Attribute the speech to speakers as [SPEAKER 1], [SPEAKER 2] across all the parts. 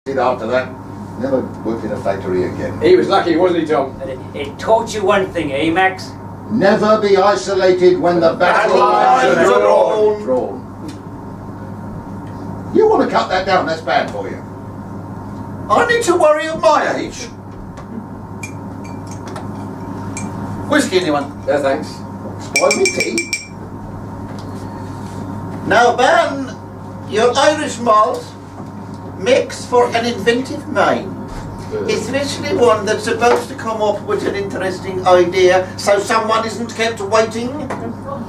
[SPEAKER 1] After that, never worked in a factory again.
[SPEAKER 2] He was lucky, wasn't he, Tom?
[SPEAKER 3] It taught you one thing, eh, Max?
[SPEAKER 1] Never be isolated when the battle lines are drawn. You want to cut that down, that's bad for you.
[SPEAKER 4] I need to worry at my age. Whiskey, anyone?
[SPEAKER 2] Yeah, thanks.
[SPEAKER 1] Spoil me tea.
[SPEAKER 4] Now, Ben, your Irish malt makes for an inventive mind. Especially one that's supposed to come up with an interesting idea so someone isn't kept waiting.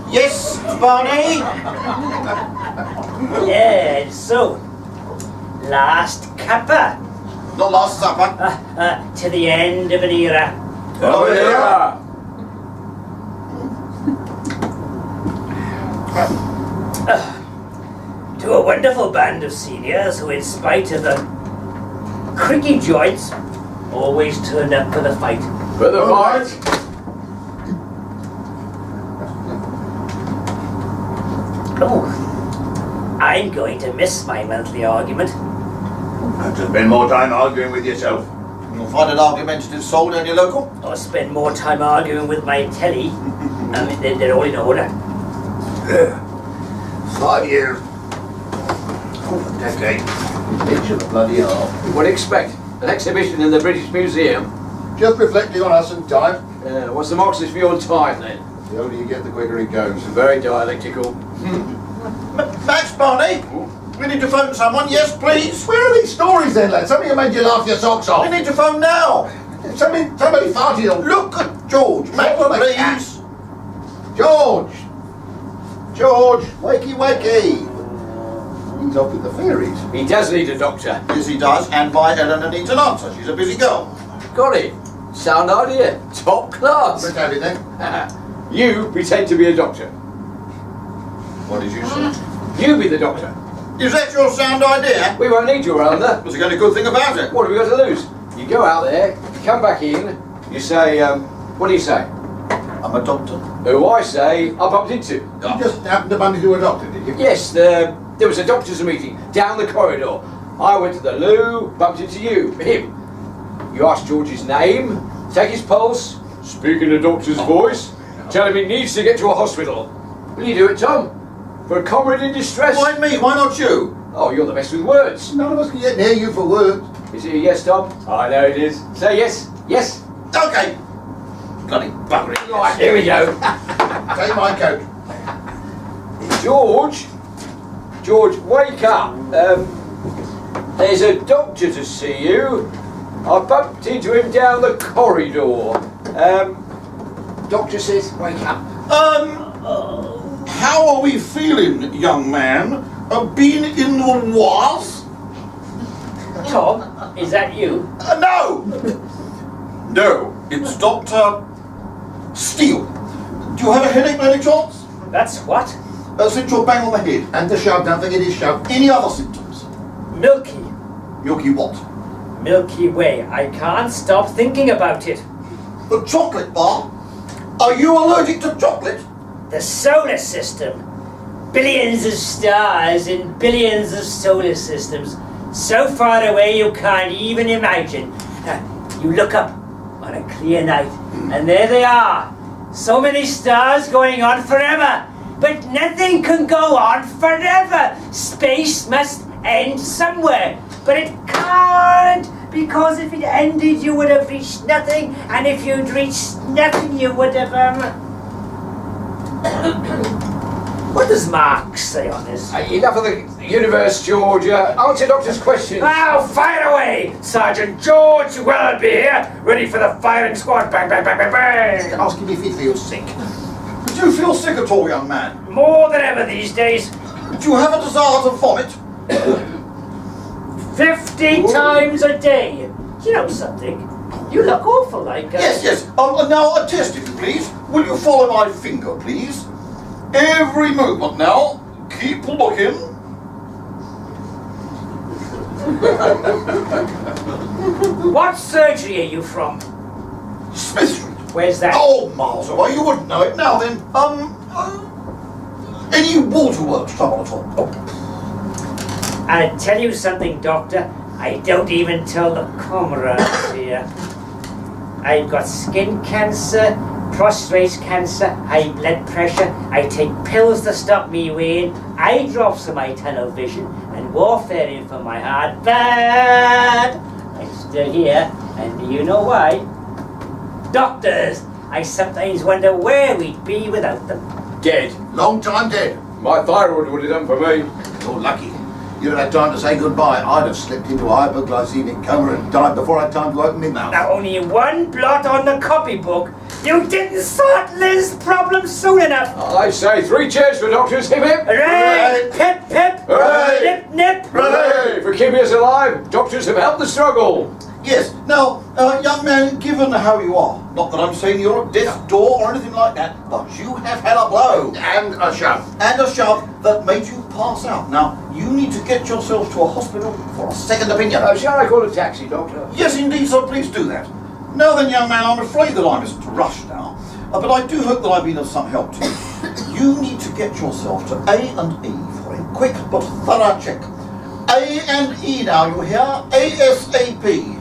[SPEAKER 4] Yes, Barney?
[SPEAKER 3] Yeah, so, last cuppa.
[SPEAKER 4] Not last supper.
[SPEAKER 3] To the end of an era.
[SPEAKER 4] Oh, yeah.
[SPEAKER 3] To a wonderful band of seniors who, in spite of the creaky joints, always turned up for the fight.
[SPEAKER 2] For the fight?
[SPEAKER 3] Oh, I'm going to miss my monthly argument.
[SPEAKER 1] Have to spend more time arguing with yourself.
[SPEAKER 4] You'll find an argumentative soul down your local.
[SPEAKER 3] Or spend more time arguing with my telly. I mean, they're all in order.
[SPEAKER 1] 5 years. Oh, a decade. Picture the bloody arm.
[SPEAKER 2] What do you expect? An exhibition in the British Museum?
[SPEAKER 1] Just reflecting on us and time.
[SPEAKER 2] What's the Marxist view on time, then?
[SPEAKER 1] The older you get, the quicker it goes.
[SPEAKER 2] Very dialectical.
[SPEAKER 4] Max, Barney? We need to phone someone, yes please.
[SPEAKER 1] Where are these stories then, lad? Something that made you laugh your socks
[SPEAKER 4] We
[SPEAKER 1] off.
[SPEAKER 4] need to phone now.
[SPEAKER 1] Somebody farted on.
[SPEAKER 4] Look at George. Max,
[SPEAKER 1] What a
[SPEAKER 4] please.
[SPEAKER 1] George! George! Wakey, wakey! He's off with the fairies.
[SPEAKER 2] He does need a doctor.
[SPEAKER 4] Yes, he does, and my Eleanor needs an answer. She's a busy girl.
[SPEAKER 2] Got it. Sound idea. Top class.
[SPEAKER 1] Let's have it then.
[SPEAKER 2] You pretend to be a doctor.
[SPEAKER 4] What did you say?
[SPEAKER 2] You be the doctor.
[SPEAKER 4] Is that your sound idea?
[SPEAKER 2] We won't need you around there.
[SPEAKER 4] What's the only good thing about it?
[SPEAKER 2] What have we got to lose? You go out there, you come back in, you say, what do you say?
[SPEAKER 4] I'm a doctor.
[SPEAKER 2] Who I say I bumped into.
[SPEAKER 1] You just happened to bump into a doctor, did you?
[SPEAKER 2] Yes, there was a doctor's meeting down the corridor. I went to the loo, bumped into him. You asked George's name, take his pulse, speak in the doctor's voice, tell him he needs to get to a hospital. Will you do it, Tom? For a comrade in distress?
[SPEAKER 4] Why me? Why not you?
[SPEAKER 2] Oh, you're the best with words.
[SPEAKER 1] None of us can get near you for words.
[SPEAKER 2] Is it a yes, Tom? I know it is. Say yes. Yes.
[SPEAKER 4] Okay. Bloody buggery.
[SPEAKER 2] Right, here we go.
[SPEAKER 1] Take my coat.
[SPEAKER 2] George, wake up. There's a doctor to see you. I bumped into him down the corridor. Doctor says, wake up.
[SPEAKER 4] How are we feeling, young man? Been in the wars?
[SPEAKER 3] Tom, is that you?
[SPEAKER 4] No! No, it's Dr. Steele. Do you have a headache by any chance?
[SPEAKER 3] That's what?
[SPEAKER 4] Central bang on the head.
[SPEAKER 1] And the shove, don't forget his shove.
[SPEAKER 4] Any other symptoms?
[SPEAKER 3] Milky.
[SPEAKER 4] Milky what?
[SPEAKER 3] Milky Way. I can't stop thinking about it.
[SPEAKER 4] The chocolate bar? Are you allergic to chocolate?
[SPEAKER 3] The solar system. Billions of stars in billions of solar systems. So far away you can't even imagine. You look up on a clear night and there they are. So many stars going on forever. But nothing can go on forever. Space must end somewhere. But it can't, because if it ended you would have reached nothing, and if you'd reached nothing you would have What does Marx say on this?
[SPEAKER 2] Enough of the universe, George. Answer Doctor's question.
[SPEAKER 3] Now, fire away! Sergeant George Welby here, ready for the firing squad. Bang, bang, bang, bang, bang!
[SPEAKER 1] Ask him if he feels sick.
[SPEAKER 4] Do you feel sick at all, young man?
[SPEAKER 3] More than ever these days.
[SPEAKER 4] Do you have a desire to vomit?
[SPEAKER 3] 50 times a day. You know something? You look awful like
[SPEAKER 4] Yes. Now a test, if you please. Will you follow my finger, please? Every movement now. Keep looking.
[SPEAKER 3] What surgery are you from?
[SPEAKER 4] Smith Street.
[SPEAKER 3] Where's that?
[SPEAKER 4] Oh, miles away. You wouldn't know it. Now then, any waterworks trouble at all?
[SPEAKER 3] I tell you something, Doctor. I don't even tell the comrades here. I've got skin cancer, prostate cancer, high blood pressure. I take pills to stop me weighing, eye drops for my tunnel vision, and warfarin for my heart. But I'm still here, and do you know why? Doctors! I sometimes wonder where we'd be without them.
[SPEAKER 2] Dead.
[SPEAKER 1] Long time dead.
[SPEAKER 2] My thyroid would have done for me.
[SPEAKER 1] You're lucky. You'd have had time to say goodbye. I'd have slipped into a hypoglycemic coma and died before I had time to open my mouth.
[SPEAKER 3] Now only one blot on the copybook. You didn't sort Liz's problem soon enough.
[SPEAKER 2] I say 3 cheers for doctors, hip hip!
[SPEAKER 3] Hooray! Pip pip!
[SPEAKER 2] Hooray!
[SPEAKER 3] Nip nip!
[SPEAKER 2] Hooray! For keeping us alive, doctors have helped the struggle.
[SPEAKER 5] Yes. Now, young man, given how you are, not that I'm saying you're at death's door or anything like that, but you have had a blow
[SPEAKER 1] And a shove.
[SPEAKER 5] and a shove that made you pass out. Now, you need to get yourself to a hospital for a second opinion.
[SPEAKER 2] Shall I call a taxi, doctor?
[SPEAKER 5] Yes, indeed, so please do that. Now then, young man, I'm afraid that I must rush now, but I do hope that I've been of some help to you. You need to get yourself to A&E for a quick but thorough check. A&E now, you hear? ASAP.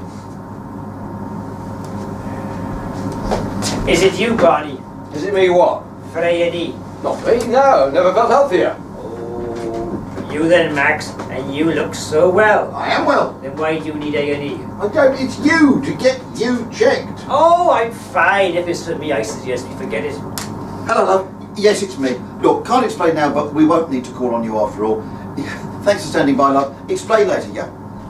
[SPEAKER 3] Is it you, Barney?
[SPEAKER 2] Is it me what?
[SPEAKER 3] For A&E?
[SPEAKER 2] Not me, no. Never felt healthier.
[SPEAKER 3] Oh, you then, Max, and you look so well.
[SPEAKER 1] I am well.
[SPEAKER 3] Then why do you need A&E?
[SPEAKER 1] I don't. It's you to get you checked.
[SPEAKER 3] Oh, I'm fine. If it's for me, I suggest we forget it.
[SPEAKER 5] Hello, love. Yes, it's me. Look, can't explain now, but we won't need to call on you after all. Thanks for standing by, love. Explain later, yeah?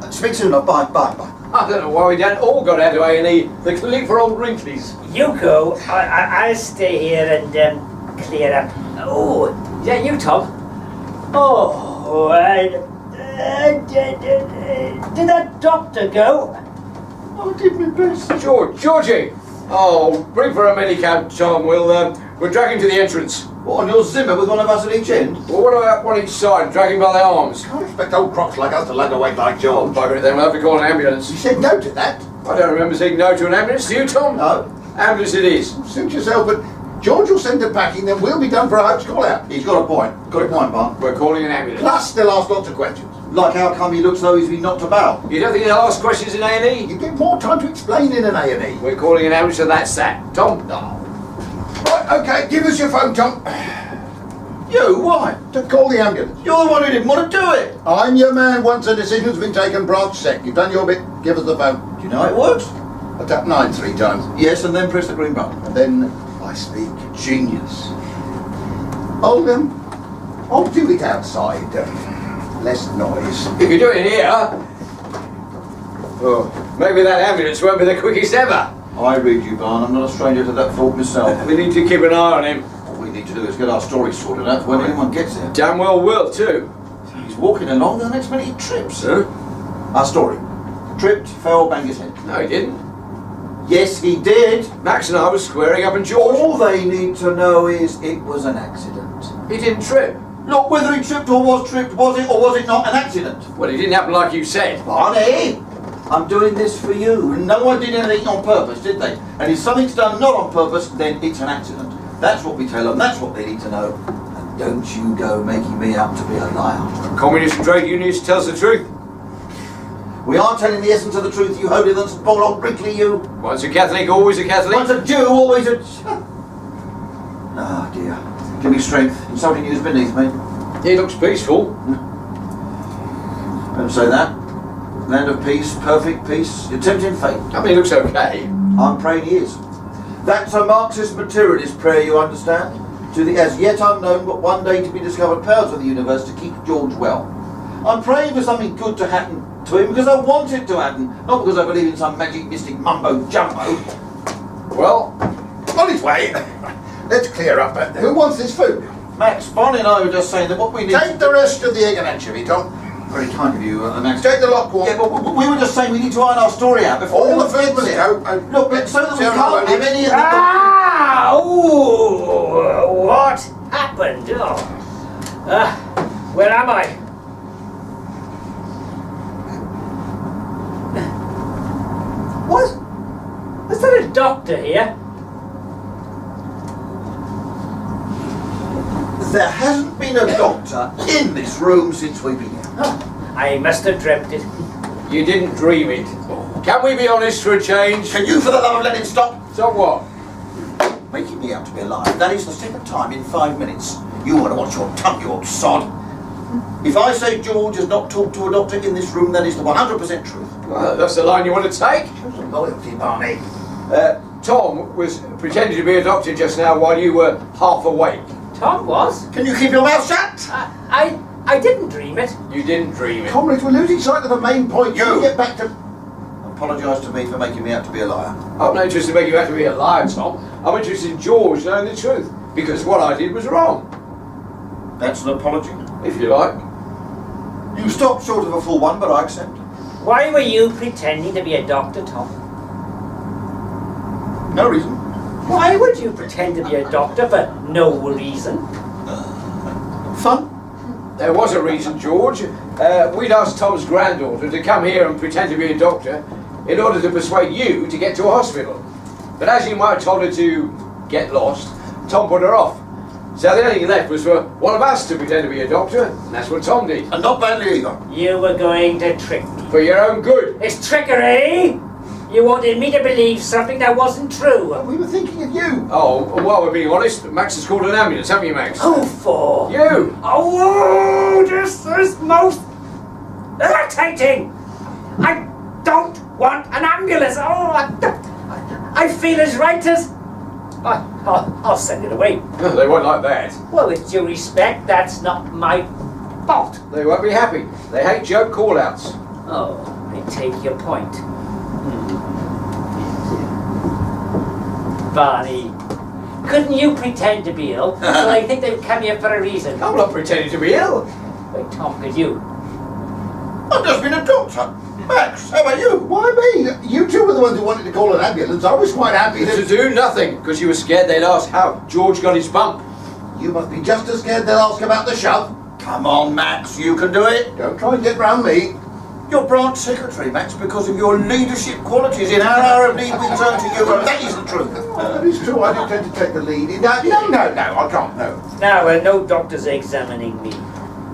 [SPEAKER 5] Speak soon, love. Bye, bye, bye.
[SPEAKER 2] I don't know why we don't all got out to A&E, the clinic for old wrinklies.
[SPEAKER 3] You go. I'll stay here and clear up. Oh, is that you, Tom? Oh, did that doctor go?
[SPEAKER 5] I did my best.
[SPEAKER 2] Georgie! Oh, bring for a minicab, Tom. We'll drag him to the entrance.
[SPEAKER 5] What, on your Zimmer with one of us at each end?
[SPEAKER 2] Well, what about one each side, drag him by the arms?
[SPEAKER 1] Can't expect old crocs like us to lug away like
[SPEAKER 2] Oh,
[SPEAKER 1] George.
[SPEAKER 2] bugger it then, we'll have to call an ambulance.
[SPEAKER 1] You said no to that.
[SPEAKER 2] I don't remember saying no to an ambulance, do you, Tom?
[SPEAKER 5] No.
[SPEAKER 2] Ambulance it is.
[SPEAKER 1] Suit yourself, but George will send the packing, then we'll be done for a hoax call out.
[SPEAKER 5] He's got a point. Got a point, Barn.
[SPEAKER 2] We're calling an ambulance.
[SPEAKER 1] Plus, they'll ask lots of questions.
[SPEAKER 5] Like how come he looks though he's been knocked about?
[SPEAKER 2] You don't think they'll ask questions in A&E?
[SPEAKER 1] You get more time to explain in an A&E.
[SPEAKER 2] We're calling an ambulance and that's that. Tom?
[SPEAKER 1] No. Right, okay, give us your phone, Tom.
[SPEAKER 5] You, why?
[SPEAKER 1] To call the ambulance.
[SPEAKER 5] You're the one who didn't want to do it.
[SPEAKER 1] I'm your man. Once a decision's been taken, branch sec. You've done your bit. Give us the phone.
[SPEAKER 5] Do you know how it works?
[SPEAKER 1] I tap 9 3 times.
[SPEAKER 5] Yes, and then press the green button.
[SPEAKER 1] And then I speak genius. I'll do it outside. Less noise.
[SPEAKER 2] If you do it in here, oh, maybe that ambulance won't be the quickest ever.
[SPEAKER 5] I read you, Barn. I'm not a stranger to that fault myself.
[SPEAKER 2] We need to keep an eye on him.
[SPEAKER 5] All we need to do is get our story sorted out when anyone gets there.
[SPEAKER 2] Damn well will, too.
[SPEAKER 5] He's walking along, the next minute he trips.
[SPEAKER 2] Huh?
[SPEAKER 5] Our story. Tripped, fell, banged his head.
[SPEAKER 2] No, he didn't.
[SPEAKER 5] Yes, he did.
[SPEAKER 2] Max and I were squaring up and George...
[SPEAKER 5] All they need to know is it was an accident.
[SPEAKER 2] He didn't trip.
[SPEAKER 5] Look, whether he tripped or was tripped, was it or was it not an accident?
[SPEAKER 2] Well, it didn't happen like you said.
[SPEAKER 5] Barney, I'm doing this for you. No one did anything on purpose, did they? And if something's done not on purpose, then it's an accident. That's what we tell them, that's what they need to know. And don't you go making me out to be a liar.
[SPEAKER 2] Communist trade unionist tells the truth.
[SPEAKER 5] We are telling the essence of the truth, you holiness, bald old wrinkly you.
[SPEAKER 2] Once a Catholic, always a Catholic.
[SPEAKER 5] Once a Jew, always a... Ah, dear. Give me strength. Insulting you is beneath me.
[SPEAKER 2] He looks peaceful.
[SPEAKER 5] Don't say that. Land of peace, perfect peace, you're tempting fate.
[SPEAKER 2] I mean, he looks okay.
[SPEAKER 5] I'm praying he is. That's a Marxist materialist prayer, you understand? To the as yet unknown but one day to be discovered powers of the universe to keep George well. I'm praying for something good to happen to him because I want it to happen, not because I believe in some magic mystic mumbo jumbo.
[SPEAKER 2] Well,
[SPEAKER 1] On his way. Let's clear up. Who wants this food?
[SPEAKER 5] Max, Barney and I were just saying that what we need...
[SPEAKER 1] Take the rest of the egg and anchovy, Tom.
[SPEAKER 5] Very kind of you, Max.
[SPEAKER 1] Take the lot,
[SPEAKER 5] Yeah, but we were just saying we need to iron our story out before
[SPEAKER 1] All the
[SPEAKER 5] anyone
[SPEAKER 1] food
[SPEAKER 5] gets
[SPEAKER 1] was
[SPEAKER 5] it.
[SPEAKER 1] out.
[SPEAKER 5] Look, but so that we
[SPEAKER 1] Sarah,
[SPEAKER 5] can't have any of the...
[SPEAKER 3] Ah! Ooh, what happened? Oh. Where am I? What? Is there a doctor here?
[SPEAKER 5] There hasn't been a doctor in this room since we've been here.
[SPEAKER 3] Oh, I must have dreamt it.
[SPEAKER 2] You didn't dream it. Can we be honest for a change?
[SPEAKER 5] Can you, for the love of letting stop,
[SPEAKER 2] So what?
[SPEAKER 5] making me out to be alive? That is the second time in 5 minutes. You want to watch your tongue, you old sod. If I say George has not talked to a doctor in this room, that is the 100% truth.
[SPEAKER 2] Well, that's the line you want to take.
[SPEAKER 1] Show some loyalty, Barney.
[SPEAKER 2] Tom was pretending to be a doctor just now while you were half awake.
[SPEAKER 3] Tom was?
[SPEAKER 5] Can you keep your mouth shut?
[SPEAKER 3] I didn't dream it.
[SPEAKER 2] You didn't dream it.
[SPEAKER 1] Comrades, we're losing sight of the main point.
[SPEAKER 5] You.
[SPEAKER 1] Get back to...
[SPEAKER 5] Apologise to me for making me out to be a liar.
[SPEAKER 2] I'm not interested in making you have to be a liar, Tom. I'm interested in George knowing the truth. Because what I did was wrong,
[SPEAKER 5] That's an apology.
[SPEAKER 2] if you like.
[SPEAKER 5] You stopped short of a full one, but I accept.
[SPEAKER 3] Why were you pretending to be a doctor, Tom?
[SPEAKER 5] No reason.
[SPEAKER 3] Why would you pretend to be a doctor for no reason?
[SPEAKER 5] Fun.
[SPEAKER 2] There was a reason, George. We'd asked Tom's granddaughter to come here and pretend to be a doctor in order to persuade you to get to a hospital. But as you might have told her to get lost, Tom put her off. So the only thing left was for one of us to pretend to be a doctor, and that's what Tom did.
[SPEAKER 5] And not badly either.
[SPEAKER 3] You were going to trick me.
[SPEAKER 2] For your own good.
[SPEAKER 3] It's trickery! You wanted me to believe something that wasn't true.
[SPEAKER 1] We were thinking of you.
[SPEAKER 2] Oh, well, we're being honest. Max has called an ambulance, haven't you, Max?
[SPEAKER 3] Who for?
[SPEAKER 2] You!
[SPEAKER 3] Oh, this is most irritating! I don't want an ambulance. Oh, I feel as right as... I'll send it away.
[SPEAKER 2] No, they won't like that.
[SPEAKER 3] Well, with due respect, that's not my fault.
[SPEAKER 2] They won't be happy. They hate joke call-outs.
[SPEAKER 3] Oh, I take your point. Barney, couldn't you pretend to be ill? So they think they've come here for a reason.
[SPEAKER 2] I'm not pretending to be ill.
[SPEAKER 3] Wait, Tom, could you?
[SPEAKER 5] I've just been a doctor. Max, how about you?
[SPEAKER 1] Why me? You two were the ones who wanted to call an ambulance. I was quite happy
[SPEAKER 2] To
[SPEAKER 1] to...
[SPEAKER 2] do nothing, because you were scared they'd ask how George got his bump.
[SPEAKER 1] You must be just as scared they'll ask about the shove.
[SPEAKER 5] Come on, Max, you can do it.
[SPEAKER 1] Don't try and get round me.
[SPEAKER 5] You're branch secretary, Max, because of your leadership qualities. In our hour of need, we turn to you, and that is the truth.
[SPEAKER 1] That is true. I do tend to take the lead. No, I can't, no.
[SPEAKER 3] Now, no doctor's examining me.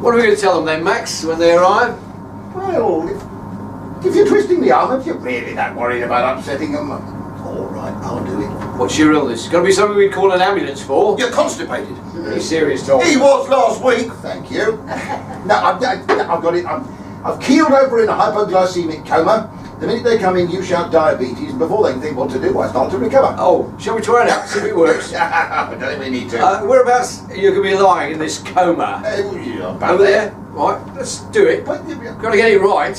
[SPEAKER 2] What are we going to tell them then, Max, when they arrive?
[SPEAKER 1] Well, if you're twisting the arm, if you're really that worried about upsetting them, all right, I'll do it.
[SPEAKER 2] What's your illness? Got to be something we'd call an ambulance for.
[SPEAKER 5] You're constipated.
[SPEAKER 2] Be serious, Tom.
[SPEAKER 5] He was last week.
[SPEAKER 1] Thank you. No, I've got it. I've keeled over in a hypoglycemic coma. The minute they come in, you shout diabetes, and before they can think what to do, I start to recover.
[SPEAKER 2] Oh, shall we try it out, see if it works?
[SPEAKER 1] I don't think we need to.
[SPEAKER 2] Whereabouts are you going to be lying in this coma?
[SPEAKER 1] Yeah, about
[SPEAKER 2] Over there? Right, let's do it.
[SPEAKER 1] But,
[SPEAKER 2] Got to get it right.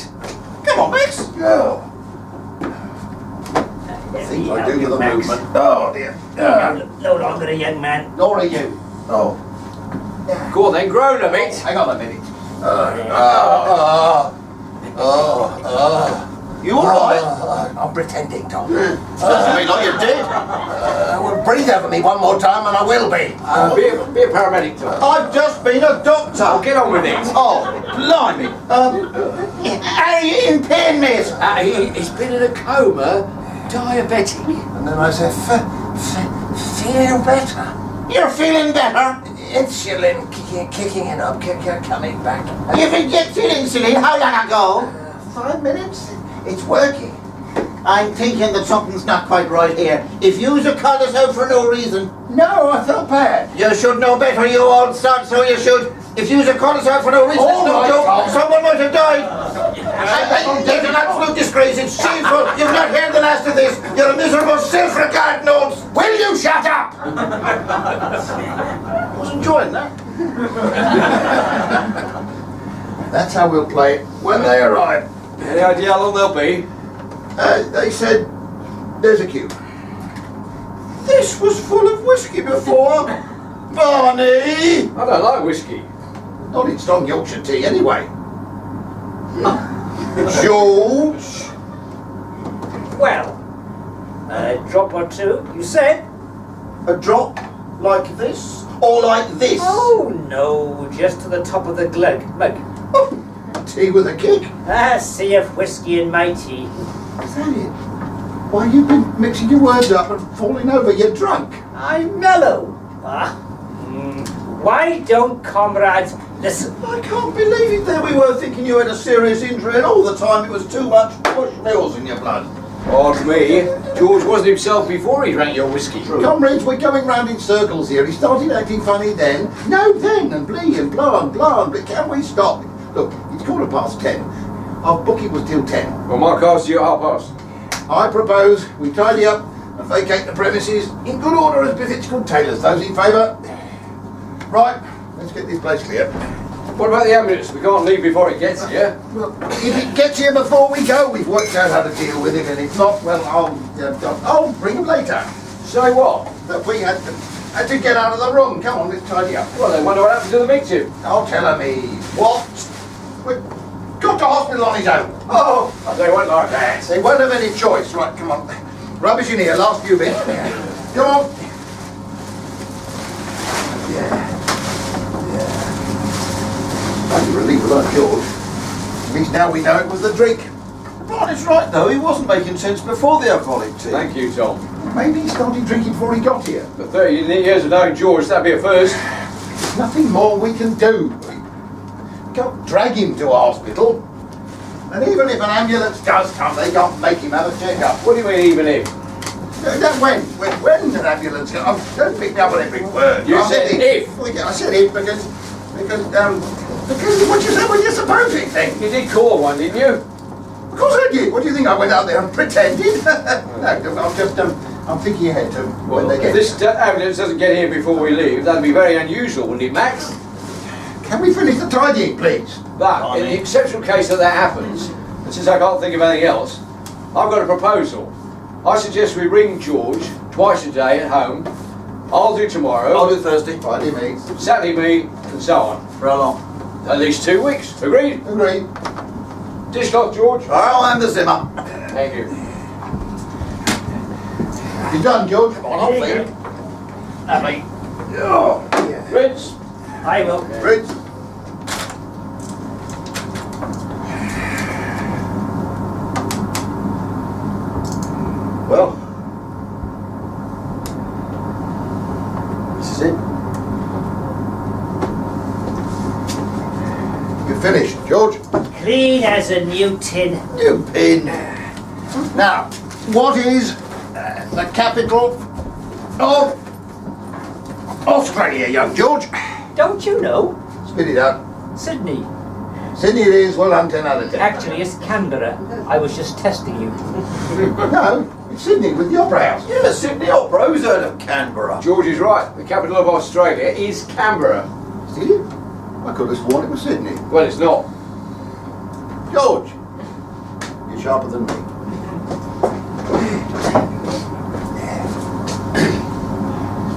[SPEAKER 5] Come on, Max.
[SPEAKER 1] oh, things I do to the
[SPEAKER 3] Max.
[SPEAKER 1] movement. Oh dear.
[SPEAKER 3] No longer a young man.
[SPEAKER 1] Nor are you. Oh.
[SPEAKER 2] Go on then, groan a bit.
[SPEAKER 1] Hang on a minute.
[SPEAKER 5] You all right?
[SPEAKER 1] I'm pretending, Tom.
[SPEAKER 5] Sounds to me like you're dead.
[SPEAKER 1] Well, breathe over me one more time and I will be.
[SPEAKER 2] Be a paramedic, Tom.
[SPEAKER 5] I've just been a doctor.
[SPEAKER 2] Oh, get on with it.
[SPEAKER 5] Oh, blimey. Impaired miss.
[SPEAKER 2] He's been in a coma, diabetic.
[SPEAKER 1] And then I said, feel better.
[SPEAKER 5] You're feeling better.
[SPEAKER 1] Insulin kicking in, I'm coming back.
[SPEAKER 5] You've injected insulin how long ago?
[SPEAKER 1] 5 minutes? It's working.
[SPEAKER 4] I'm thinking that something's not quite right here. If you's a call us out for no reason,
[SPEAKER 1] No, I felt bad.
[SPEAKER 4] you should know better, you old sod, so you should. If you's a call us out for no reason, it's
[SPEAKER 1] All
[SPEAKER 4] no
[SPEAKER 1] right,
[SPEAKER 4] joke.
[SPEAKER 1] Tom.
[SPEAKER 4] Someone might have died. It's an absolute disgrace. It's shameful. You've not heard the last of this. You're a miserable self-regard notes.
[SPEAKER 1] Will you shut up?
[SPEAKER 5] I was enjoying that.
[SPEAKER 1] That's how we'll play it when they arrive.
[SPEAKER 2] Any idea how long they'll be?
[SPEAKER 1] They said there's a queue.
[SPEAKER 5] This was full of whiskey before. Barney!
[SPEAKER 2] I don't like whiskey.
[SPEAKER 1] Not in strong Yorkshire tea anyway.
[SPEAKER 5] George!
[SPEAKER 3] Well, a drop or two, you said?
[SPEAKER 5] A drop like this? Or like this?
[SPEAKER 3] Oh, no, just to the top of the mug.
[SPEAKER 1] Tea with a kick.
[SPEAKER 3] A sea of whiskey in my tea.
[SPEAKER 1] Is that it? Why, you've been mixing your words up and falling over. You're drunk.
[SPEAKER 3] I'm mellow. Why don't comrades Listen.
[SPEAKER 5] I can't believe it. There we were thinking you had a serious injury, and all the time it was too much bush mills in your blood.
[SPEAKER 2] Pardon me, George wasn't himself before he drank your whiskey.
[SPEAKER 1] Comrades, we're going round in circles here. He started acting funny then. No, then, and blee, and blah, and blah, but can we stop? Look, it's 10:15. Our booking was till 10.
[SPEAKER 2] Well, my car's due at 1:30.
[SPEAKER 1] I propose we tidy up and vacate the premises in good order as befits good tailors. Those in favour? Right, let's get this place clear.
[SPEAKER 2] What about the ambulance? We can't leave before it gets here.
[SPEAKER 1] Well, if it gets here before we go, we've worked out how to deal with it, and if not, well, I'll bring him later.
[SPEAKER 2] Say what?
[SPEAKER 1] That we had to get out of the room. Come on, let's tidy up.
[SPEAKER 2] Well, then wonder what happened to the victim.
[SPEAKER 1] I'll tell me. What? We've got to hospital on his own.
[SPEAKER 2] Oh, they won't like that.
[SPEAKER 1] They won't have any choice. Right, come on. Rubbish in here, last few bits. Come on. Yeah. I'm relieved about George. At least now we know it was the drink.
[SPEAKER 5] Barney's right, though. He wasn't making sense before the alcoholic tea.
[SPEAKER 2] Thank you, Tom.
[SPEAKER 1] Maybe he started drinking before he got here.
[SPEAKER 2] For 30 years of knowing George, that'd be a first.
[SPEAKER 1] There's nothing more we can do. We can't drag him to a hospital. And even if an ambulance does come, they can't make him have a checkup.
[SPEAKER 2] What do you mean, even if?
[SPEAKER 1] When an ambulance comes, don't pick me up on every word.
[SPEAKER 2] You
[SPEAKER 1] I
[SPEAKER 2] said if.
[SPEAKER 1] I said if because what you said when you're supposing thing.
[SPEAKER 2] You did call one, didn't you?
[SPEAKER 1] Of course I did. What do you think? I went out there and pretended? No, I'm thinking ahead to when they
[SPEAKER 2] If
[SPEAKER 1] get
[SPEAKER 2] this ambulance doesn't get here before we leave, that'd be very unusual, wouldn't it, Max?
[SPEAKER 1] Can we finish the tidying, please?
[SPEAKER 2] But in the exceptional case that happens, and since I can't think of anything else, I've got a proposal. I suggest we ring George twice a day at home. I'll do tomorrow.
[SPEAKER 5] I'll do Thursday.
[SPEAKER 1] Friday, me.
[SPEAKER 2] Saturday me, and so on.
[SPEAKER 5] For how long?
[SPEAKER 2] At least 2 weeks. Agreed?
[SPEAKER 1] Agreed.
[SPEAKER 2] Dishcloth, George.
[SPEAKER 5] I'll hand the Zimmer.
[SPEAKER 2] Thank you.
[SPEAKER 1] You done, George? Come on, I'll
[SPEAKER 3] Thank
[SPEAKER 1] clear
[SPEAKER 3] you.
[SPEAKER 1] it.
[SPEAKER 3] Lovely.
[SPEAKER 1] Oh, yeah.
[SPEAKER 2] Rinse.
[SPEAKER 3] I will.
[SPEAKER 1] Rinse.
[SPEAKER 5] Well, this is it.
[SPEAKER 1] You finished, George?
[SPEAKER 3] Clean as a new tin.
[SPEAKER 1] You pin. Now, what is the capital of Australia, young George?
[SPEAKER 3] Don't you know?
[SPEAKER 1] Spit it out.
[SPEAKER 3] Sydney.
[SPEAKER 1] Sydney it is, well done, 10 out of 10.
[SPEAKER 3] Actually, it's Canberra. I was just testing you.
[SPEAKER 1] No, it's Sydney with the Opera House.
[SPEAKER 5] Yeah, Sydney Opera. Who's heard of Canberra?
[SPEAKER 2] George is right. The capital of Australia is Canberra.
[SPEAKER 1] Did you? I could have sworn it was Sydney.
[SPEAKER 2] Well, it's not.
[SPEAKER 1] George, you're sharper than me.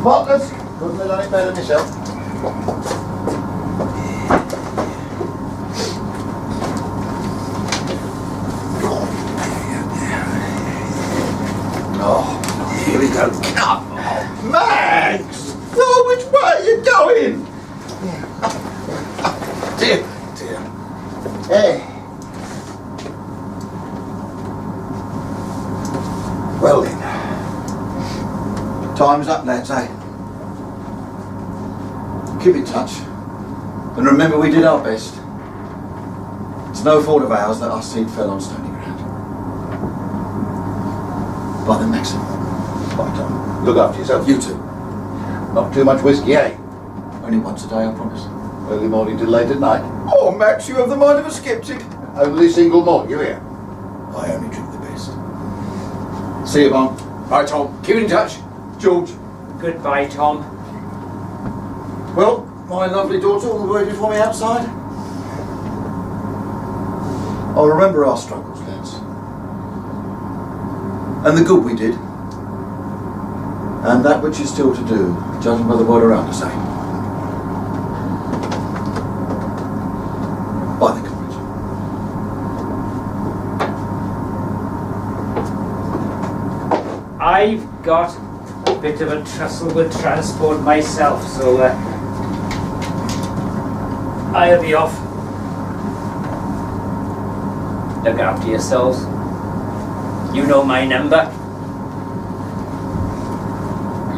[SPEAKER 1] Spotless. Couldn't have done it better myself.
[SPEAKER 5] Oh, here we go. Come on, Max! Oh, which way are you going? Dear.
[SPEAKER 1] Hey.
[SPEAKER 5] Well then, time's up, lads, eh? Keep in touch. And remember, we did our best. It's no fault of ours that our seed fell on stony ground. Bye then, Max.
[SPEAKER 1] Bye, Tom. Look after yourself.
[SPEAKER 5] You too.
[SPEAKER 1] Not too much whiskey, eh?
[SPEAKER 5] Only once a day, I promise.
[SPEAKER 1] Early morning till late at night.
[SPEAKER 5] Oh, Max, you have the mind of a skeptic.
[SPEAKER 1] Only single malt, you hear?
[SPEAKER 5] I only drink the best. See you, Barn.
[SPEAKER 2] Right, Tom. Keep in touch.
[SPEAKER 5] George.
[SPEAKER 3] Goodbye, Tom.
[SPEAKER 5] Well, my lovely daughter will wait for me outside. I'll remember our struggles, lads. And the good we did. And that which is still to do, judging by the world around us, eh? Bye then, comrades.
[SPEAKER 3] I've got a bit of a tussle with transport myself, so I'll be off. Look after yourselves. You know my number.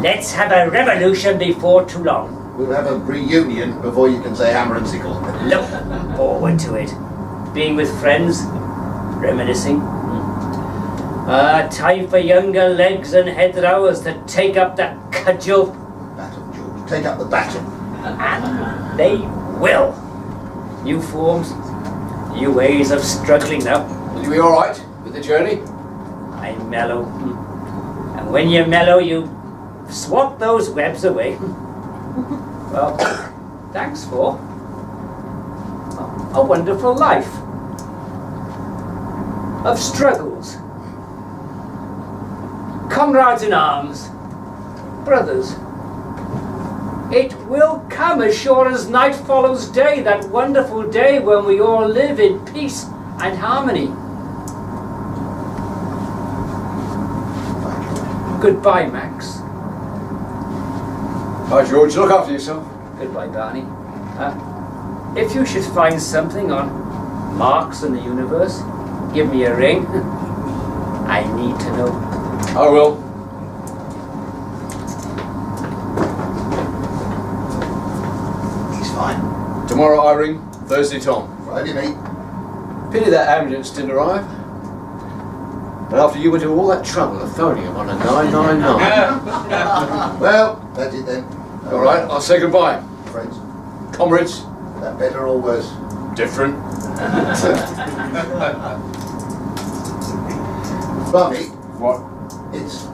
[SPEAKER 3] Let's have a revolution before too long.
[SPEAKER 1] We'll have a reunion before you can say hammer and sickle.
[SPEAKER 3] Look forward to it. Being with friends, reminiscing. Time for younger legs and head-throwers to take up that cudgel.
[SPEAKER 1] Baton, George. Take up the baton.
[SPEAKER 3] And they will. New forms, new ways of struggling now.
[SPEAKER 2] Will you be alright with the journey?
[SPEAKER 3] I'm mellow. And when you're mellow, you swat those webs away. Well, thanks for a wonderful life of struggles. Comrades in arms, brothers, it will come as sure as night follows day, that wonderful day when we all live in peace and harmony. Goodbye, Max.
[SPEAKER 2] Bye, George. Look after yourself.
[SPEAKER 3] Goodbye, Barney. If you should find something on Marx and the universe, give me a ring. I need to know.
[SPEAKER 2] I will.
[SPEAKER 1] He's fine.
[SPEAKER 2] Tomorrow I ring, Thursday Tom.
[SPEAKER 1] Friday, mate.
[SPEAKER 2] Pity that ambulance didn't arrive. But after you went to all that trouble of phoning him on a 999.
[SPEAKER 1] Well, that's it then.
[SPEAKER 2] Alright, I'll say goodbye.
[SPEAKER 1] Friends.
[SPEAKER 2] Comrades,
[SPEAKER 1] That better or worse?
[SPEAKER 2] different.
[SPEAKER 1] Barney,
[SPEAKER 2] What?
[SPEAKER 1] it's,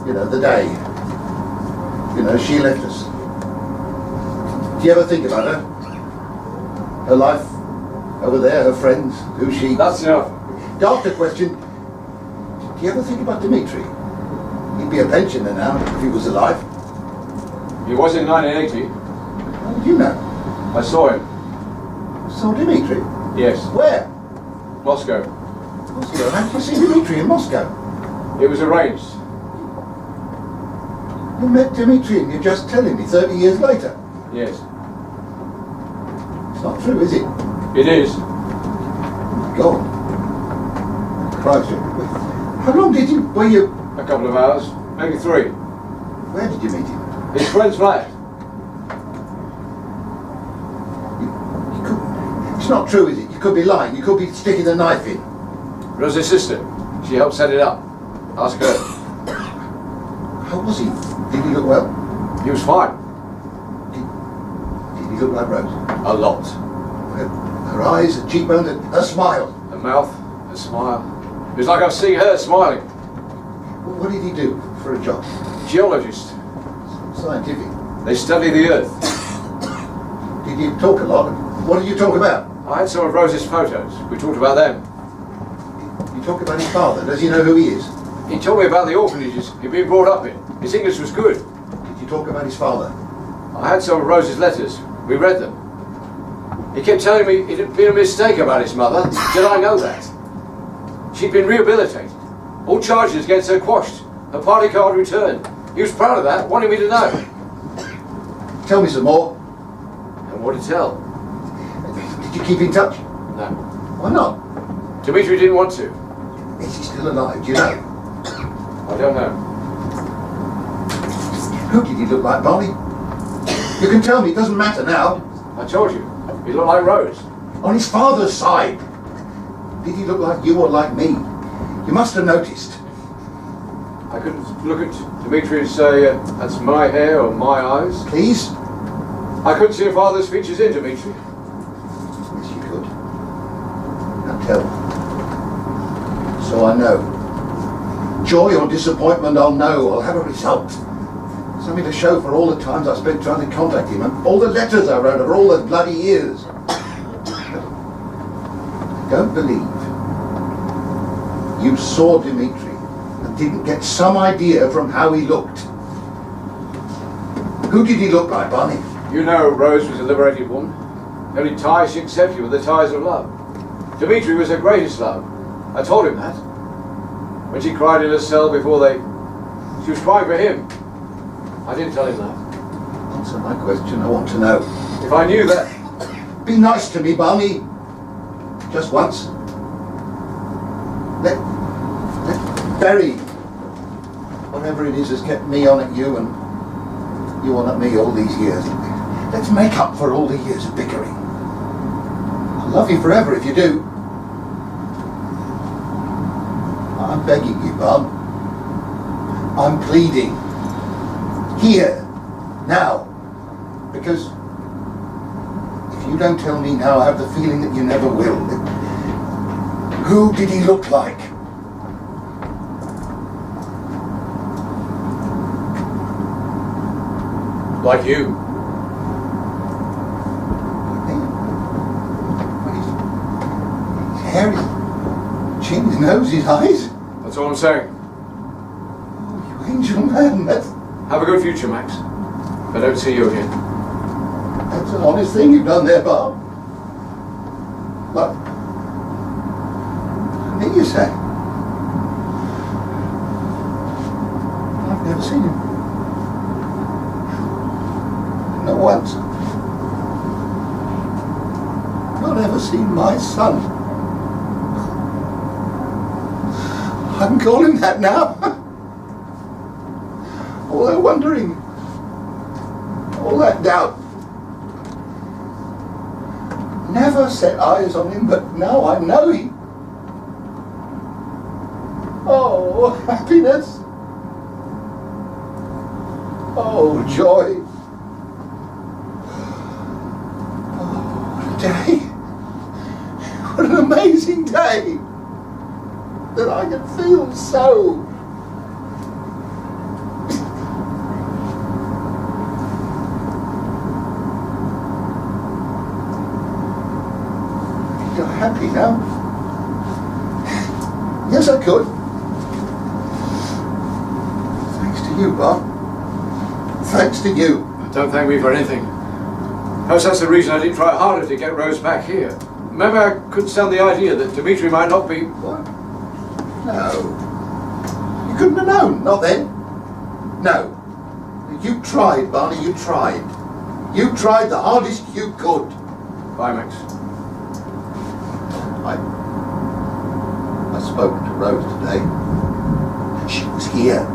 [SPEAKER 1] the day. She left us. Do you ever think about her? Her life over there, her friends, who she...
[SPEAKER 2] That's enough.
[SPEAKER 1] Doctor question, do you ever think about Dimitri? He'd be a pensioner now if he was alive.
[SPEAKER 2] He was in 1980.
[SPEAKER 1] How did you know?
[SPEAKER 2] I saw him.
[SPEAKER 1] Saw Dimitri?
[SPEAKER 2] Yes.
[SPEAKER 1] Where?
[SPEAKER 2] Moscow.
[SPEAKER 1] Moscow. How did you see Dimitri in Moscow?
[SPEAKER 2] It was arranged.
[SPEAKER 1] You met Dimitri and you're just telling me 30 years later.
[SPEAKER 2] Yes.
[SPEAKER 1] It's not true, is it?
[SPEAKER 2] It is.
[SPEAKER 1] God. Christ. How long were you...
[SPEAKER 2] A couple of hours. Maybe 3.
[SPEAKER 1] Where did you meet him?
[SPEAKER 2] His friend's flat.
[SPEAKER 1] It's not true, is it? You could be lying. You could be sticking the knife in.
[SPEAKER 2] Rose's sister. She helped set it up. Ask her.
[SPEAKER 1] How was he? Did he look well?
[SPEAKER 2] He was fine.
[SPEAKER 1] Did he look like Rose?
[SPEAKER 2] A lot.
[SPEAKER 1] Her eyes, her cheekbones, her smile.
[SPEAKER 2] A mouth, a smile. It was like I was seeing her smiling.
[SPEAKER 1] What did he do for a job?
[SPEAKER 2] Geologist.
[SPEAKER 1] Scientific.
[SPEAKER 2] They study the earth.
[SPEAKER 1] Did you talk a lot? What did you talk about?
[SPEAKER 2] I had some of Rose's photos. We talked about them.
[SPEAKER 1] You talk about his father. Does he know who he is?
[SPEAKER 2] He told me about the orphanages he'd been brought up in. His English was good.
[SPEAKER 1] Did you talk about his father?
[SPEAKER 2] I had some of Rose's letters. We read them. He kept telling me it had been a mistake about his mother. Did I know that? She'd been rehabilitated. All charges against her quashed. Her party card returned. He was proud of that, wanting me to know.
[SPEAKER 1] Tell me some more.
[SPEAKER 2] And what to tell?
[SPEAKER 1] Did you keep in touch?
[SPEAKER 2] No.
[SPEAKER 1] Why not?
[SPEAKER 2] Dimitri didn't want to.
[SPEAKER 1] Is he still alive? Do you know?
[SPEAKER 2] I don't know.
[SPEAKER 1] Who did he look like, Barney? You can tell me. It doesn't matter now.
[SPEAKER 2] I told you. He looked like Rose.
[SPEAKER 1] On his father's side. Did he look like you or like me? You must have noticed.
[SPEAKER 2] I couldn't look at Dimitri and say, that's my hair or my eyes.
[SPEAKER 1] Please?
[SPEAKER 2] I couldn't see your father's features in Dimitri.
[SPEAKER 1] Yes, you could. Now tell me. So I know. Joy or disappointment, I'll know. I'll have a result. Something to show for all the times I spent trying to contact him and all the letters I wrote over all those bloody years. I don't believe you saw Dimitri and didn't get some idea from how he looked. Who did he look like, Barney?
[SPEAKER 2] You know Rose was a liberated woman. The only ties she accepted were the ties of love. Dimitri was her greatest love. I told him that. When she cried in her cell before she was crying for him. I didn't tell him that.
[SPEAKER 1] Answer my question, I want to know.
[SPEAKER 2] If I knew that...
[SPEAKER 1] Be nice to me, Barney. Just once. Let bury whatever it is has kept me on at you and You on at me all these years. Let's make up for all the years of bickering. I'll love you forever if you do. I'm begging you, Bob. I'm pleading. Here. Now. Because if you don't tell me now, I have the feeling that you never will. Who did he look like?
[SPEAKER 2] Like you.
[SPEAKER 1] His hair, his chin, his nose, his eyes.
[SPEAKER 2] That's all I'm saying.
[SPEAKER 1] Oh, you angel man, that's
[SPEAKER 2] Have a good future, Max. If I don't see you again.
[SPEAKER 1] an honest thing you've done there, Bob. But, me, you say? I've never seen him. Not once. Not ever seen my son. I can call him that now. All that wondering, all that doubt. Never set eyes on him, but now I know him. Oh, happiness. Oh, joy. Oh, what a day. What an amazing day. That I can feel so. You're happy now? Yes, I could. Thanks to you, Bob. Thanks to you.
[SPEAKER 2] Don't thank me for anything. Perhaps that's the reason I didn't try harder to get Rose back here. Maybe I could stand the idea that Dimitri might not be...
[SPEAKER 1] What? No. You couldn't have known. Not then. No. You tried, Barney. You tried. You tried the hardest you could.
[SPEAKER 2] Bye, Max.
[SPEAKER 1] I spoke to Rose today. She was here.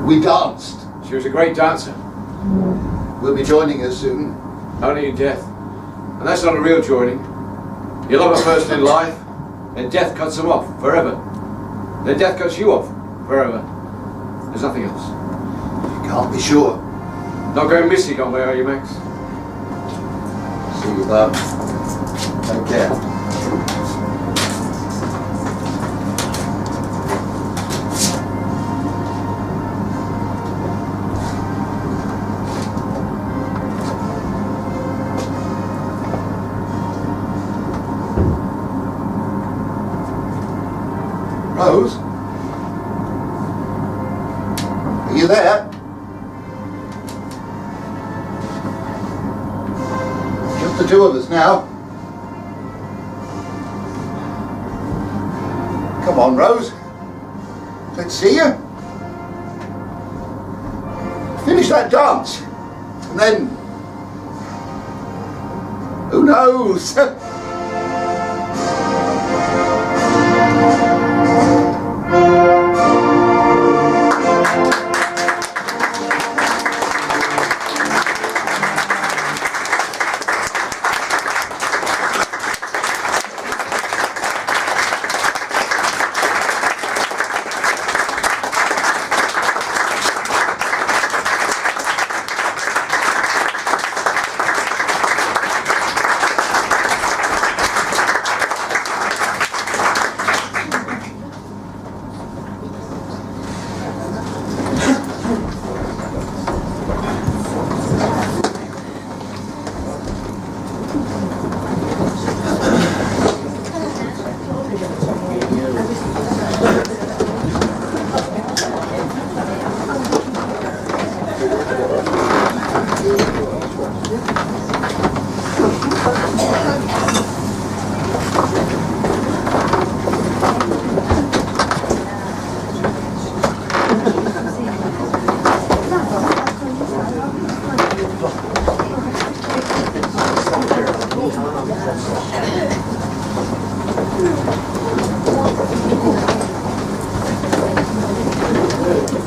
[SPEAKER 1] We danced.
[SPEAKER 2] She was a great dancer.
[SPEAKER 1] We'll be joining her soon.
[SPEAKER 2] Only in death. And that's not a real joining. You love a person in life, and death cuts them off forever. Then death cuts you off forever. There's nothing else.
[SPEAKER 1] You can't be sure.
[SPEAKER 2] Not going missing on me, are you, Max?
[SPEAKER 1] See you, Bob. Take care. Rose? Are you there? Just the two of us now. Come on, Rose. Let's see you. Finish that dance. And then... who knows?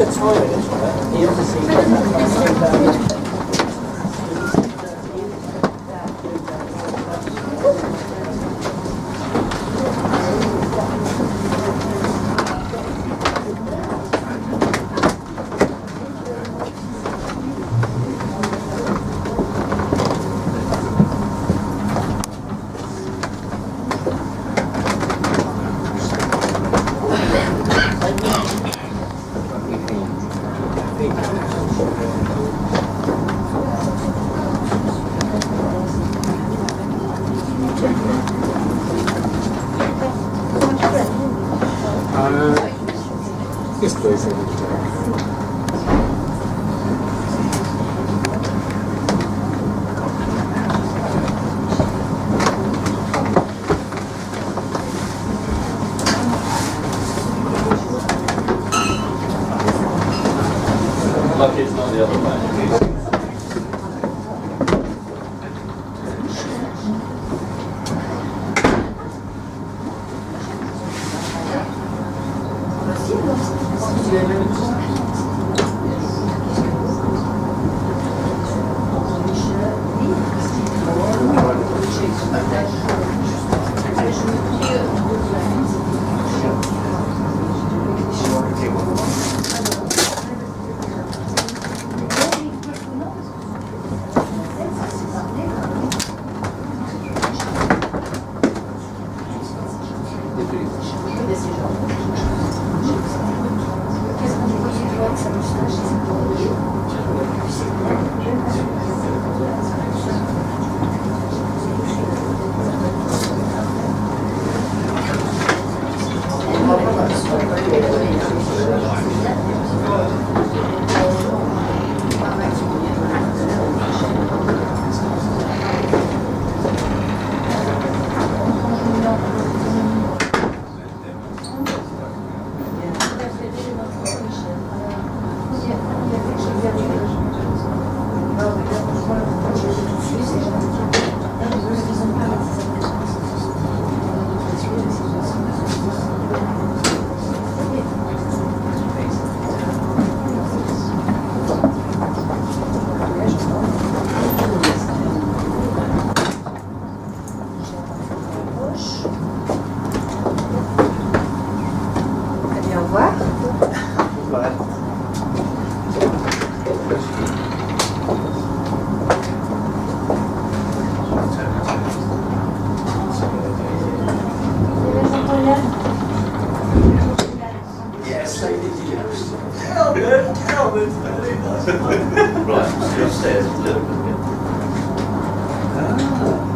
[SPEAKER 6] The time is right. Yes, please.
[SPEAKER 7] Lucky it's not the other way.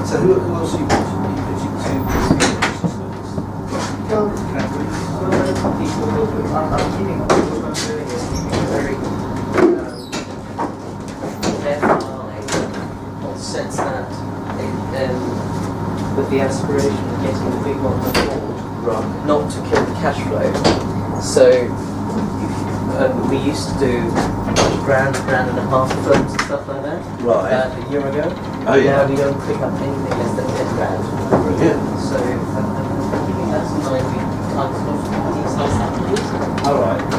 [SPEAKER 5] So who else are you
[SPEAKER 8] sense that with the aspiration of getting the big one on board,
[SPEAKER 5] right?
[SPEAKER 8] not to kill the cash flow. So we used to do grand and a half films and stuff like that
[SPEAKER 5] Right.
[SPEAKER 8] a year ago.
[SPEAKER 5] Oh, yeah.
[SPEAKER 8] Now we don't pick up anything less than 10 grand.
[SPEAKER 5] Brilliant.
[SPEAKER 8] So I think that's why we can't sort of detail that.
[SPEAKER 5] All right.